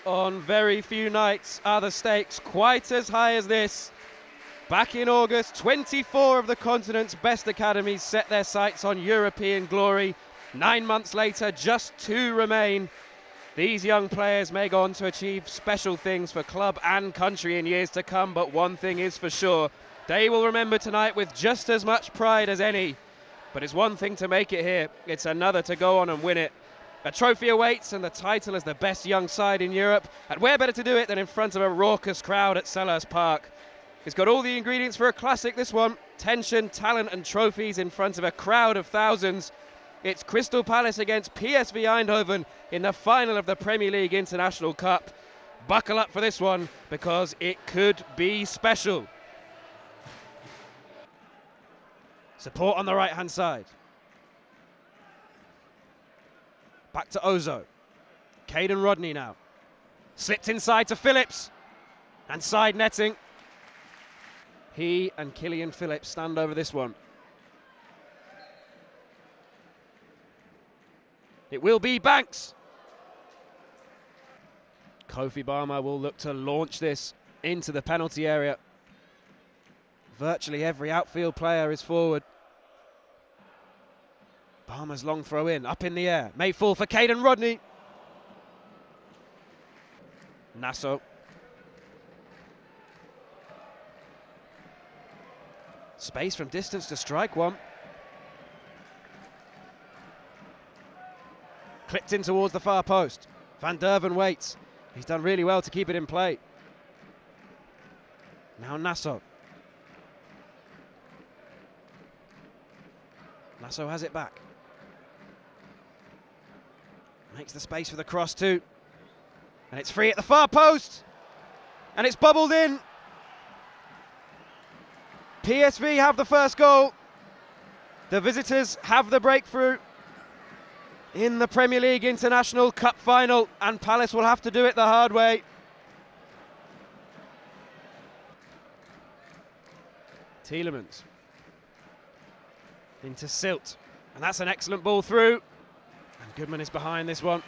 On very few nights are the stakes quite as high as this. Back in August, 24 of the continent's best academies set their sights on European glory. 9 months later, just 2 remain. These young players may go on to achieve special things for club and country in years to come, but one thing is for sure, they will remember tonight with just as much pride as any. But it's one thing to make it here, it's another to go on and win it. A trophy awaits and the title as the best young side in Europe, and where better to do it than in front of a raucous crowd at Selhurst Park. It's got all the ingredients for a classic, this one. Tension, talent and trophies in front of a crowd of thousands. It's Crystal Palace against PSV Eindhoven in the final of the Premier League International Cup. Buckle up for this one because it could be special. Support on the right-hand side. Back to Ozo. Caden Rodney now. Slipped inside to Phillips. And side netting. He and Killian Phillips stand over this one. It will be Banks. Kofi Barma will look to launch this into the penalty area. Virtually every outfield player is forward. Barma's long throw in, up in the air. May fall for Caden Rodney. Nasso. Space from distance to strike one. Clipped in towards the far post. Van Derven waits. He's done really well to keep it in play. Now Nasso. Nasso has it back. Makes the space for the cross too. And it's free at the far post. And it's bubbled in. PSV have the first goal. The visitors have the breakthrough in the Premier League International Cup final, and Palace will have to do it the hard way. Tielemans into Silt, and that's an excellent ball through. And Goodman is behind this one.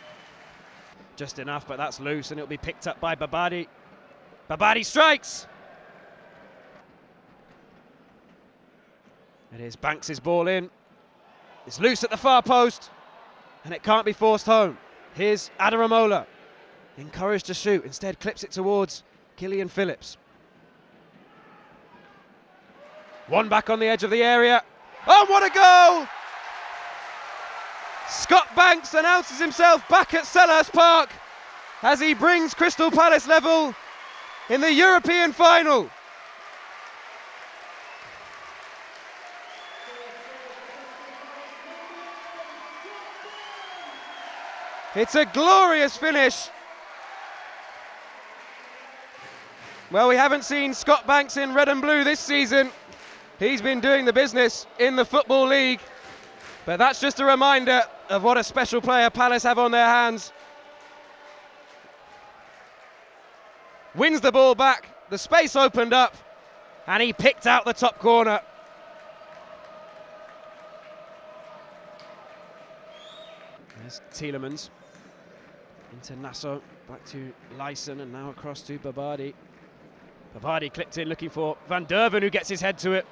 Just enough, but that's loose, and it'll be picked up by Babadi. Babadi strikes! It is Banks' ball in. It's loose at the far post, and it can't be forced home. Here's Adaramola, encouraged to shoot, instead clips it towards Killian Phillips. One back on the edge of the area. Oh, what a goal! Scott Banks announces himself back at Selhurst Park as he brings Crystal Palace level in the European final. It's a glorious finish. Well, we haven't seen Scott Banks in red and blue this season. He's been doing the business in the Football League. But that's just a reminder of what a special player Palace have on their hands. Wins the ball back, the space opened up, and he picked out the top corner. There's Tielemans. Into Nasso, back to Lyson, and now across to Babadi. Babadi clipped in, looking for Van Derven, who gets his head to it.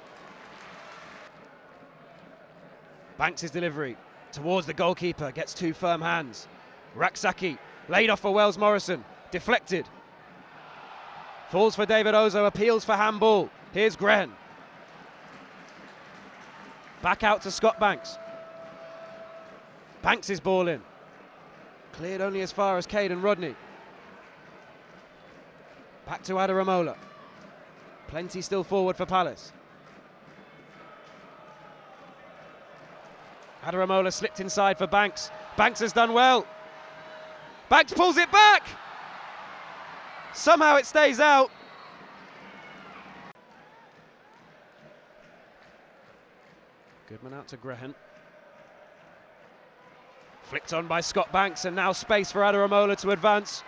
Banks' delivery towards the goalkeeper, gets 2 firm hands. Raksaki, laid off for Wells Morrison, deflected. Falls for David Ozo, appeals for handball. Here's Grehen. Back out to Scott Banks. Banks' ball in. Cleared only as far as Caden Rodney. Back to Adaramola. Plenty still forward for Palace. Adaramola slipped inside for Banks. Banks has done well. Banks pulls it back. Somehow it stays out. Goodman out to Grehen. Flicked on by Scott Banks, and now space for Adaramola to advance.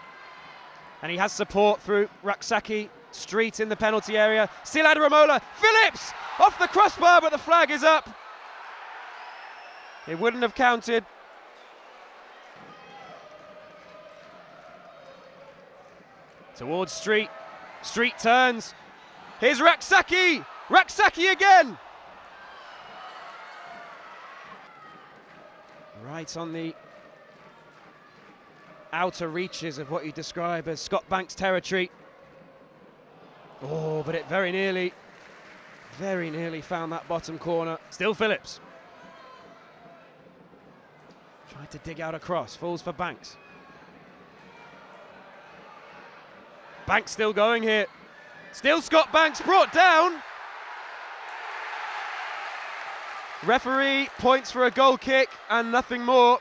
And he has support through Raksaki. Street in the penalty area. Still Adaramola. Phillips! Off the crossbar, but the flag is up. It wouldn't have counted. Towards Street. Street turns. Here's Raksaki. Raksaki again. Right on the outer reaches of what you describe as Scott Banks territory. Oh, but it very nearly found that bottom corner. Still Phillips. Tried to dig out a cross, falls for Banks. Banks still going here. Still Scott Banks brought down. Referee points for a goal kick and nothing more.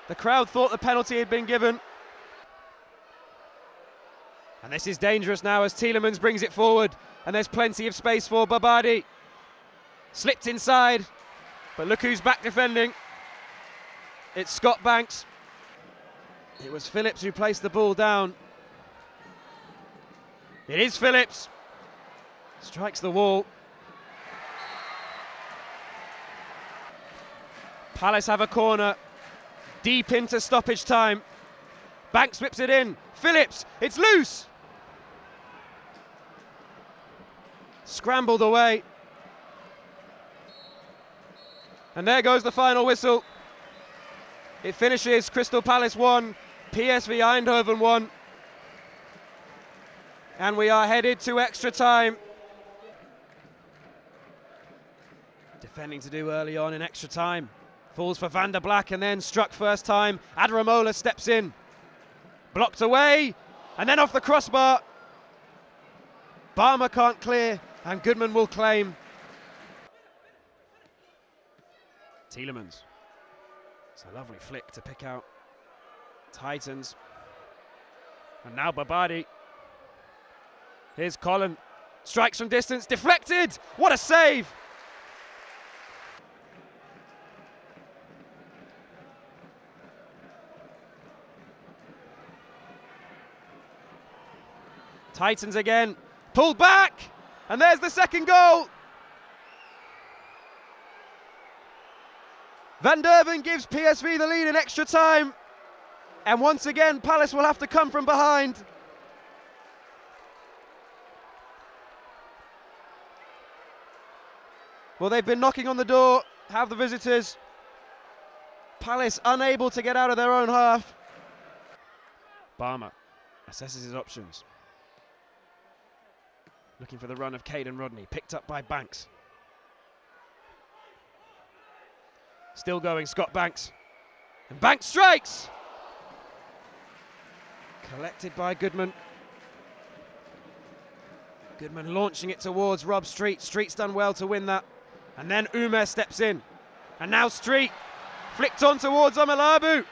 The crowd thought the penalty had been given. And this is dangerous now as Tielemans brings it forward, and there's plenty of space for Babadi. Slipped inside, but look who's back defending. It's Scott Banks. It was Phillips who placed the ball down. It is Phillips. Strikes the wall. Palace have a corner. Deep into stoppage time. Banks whips it in. Phillips, it's loose. Scrambled away. And there goes the final whistle. It finishes Crystal Palace 1, PSV Eindhoven 1. And we are headed to extra time. Defending to do early on in extra time. Falls for Van der Black and then struck first time. Adramola steps in. Blocked away and then off the crossbar. Barmer can't clear and Goodman will claim. Tielemans. It's a lovely flick to pick out Titans. And now Babadi. Here's Colin. Strikes from distance, deflected. What a save! Titans again, pulled back, and there's the second goal. Van Derven gives PSV the lead in extra time, and once again Palace will have to come from behind. Well, they've been knocking on the door, have the visitors. Palace unable to get out of their own half. Barmer assesses his options. Looking for the run of Caden Rodney, picked up by Banks. Still going, Scott Banks. And Banks strikes! Collected by Goodman. Goodman launching it towards Rob Street. Street's done well to win that. And then Umer steps in. And now Street, flicked on towards Amalabu.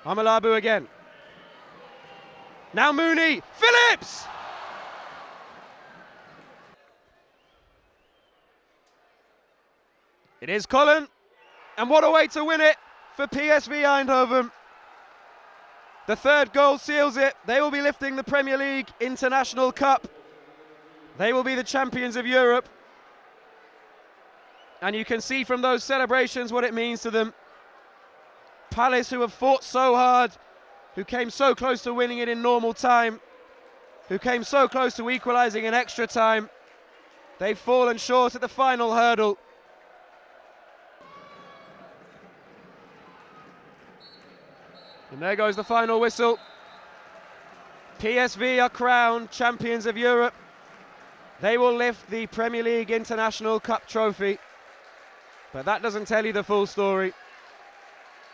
Amalabu again. Now Mooney, Phillips! It is Colin, and what a way to win it for PSV Eindhoven. The third goal seals it. They will be lifting the Premier League International Cup. They will be the champions of Europe. And you can see from those celebrations what it means to them. Palace, who have fought so hard, who came so close to winning it in normal time, who came so close to equalising in extra time, they've fallen short at the final hurdle. And there goes the final whistle. PSV are crowned champions of Europe. They will lift the Premier League International Cup trophy. But that doesn't tell you the full story,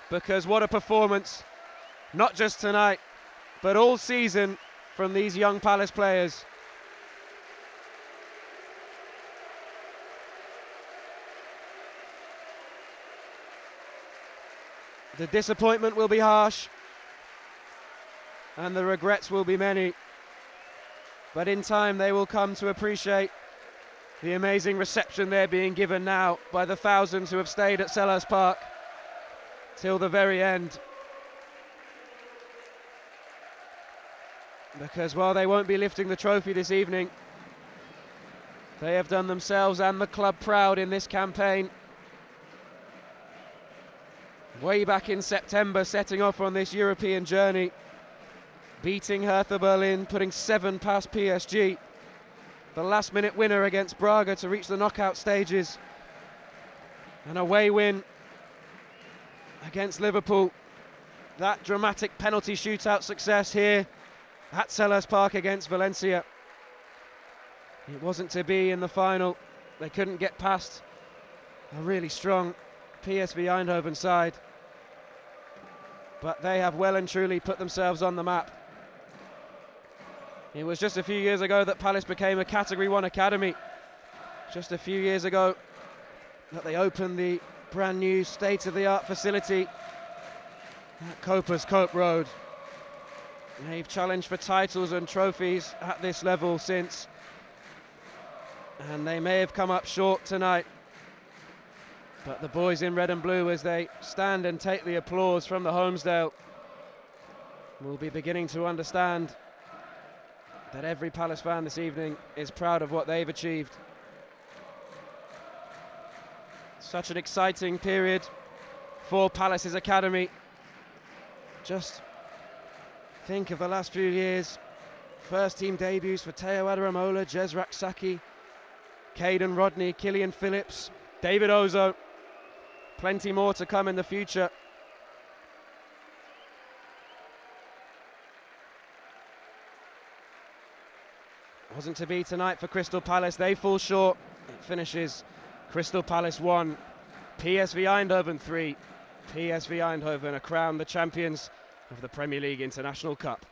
because what a performance. Not just tonight, but all season from these young Palace players. The disappointment will be harsh, and the regrets will be many. But in time, they will come to appreciate the amazing reception they're being given now by the thousands who have stayed at Selhurst Park till the very end. Because while they won't be lifting the trophy this evening, they have done themselves and the club proud in this campaign. way back in September, setting off on this European journey, beating Hertha Berlin, putting 7 past PSG. The last-minute winner against Braga to reach the knockout stages. An away win against Liverpool. That dramatic penalty shootout success here at Selhurst Park against Valencia. It wasn't to be in the final. They couldn't get past a really strong PSV Eindhoven side. But they have well and truly put themselves on the map. It was just a few years ago that Palace became a Category 1 academy. Just a few years ago that they opened the brand new state-of-the-art facility at Copers Cope Road. They've challenged for titles and trophies at this level since, and they may have come up short tonight. But the boys in red and blue, as they stand and take the applause from the Homesdale, will be beginning to understand that every Palace fan this evening is proud of what they've achieved. Such an exciting period for Palace's academy. Just think of the last few years. First team debuts for Teo Adaramola, Jezrak Saki, Caden Rodney, Killian Phillips, David Ozo. Plenty more to come in the future. Wasn't to be tonight for Crystal Palace. They fall short. It finishes Crystal Palace 1, PSV Eindhoven 3. PSV Eindhoven are crowned the champions of the Premier League International Cup.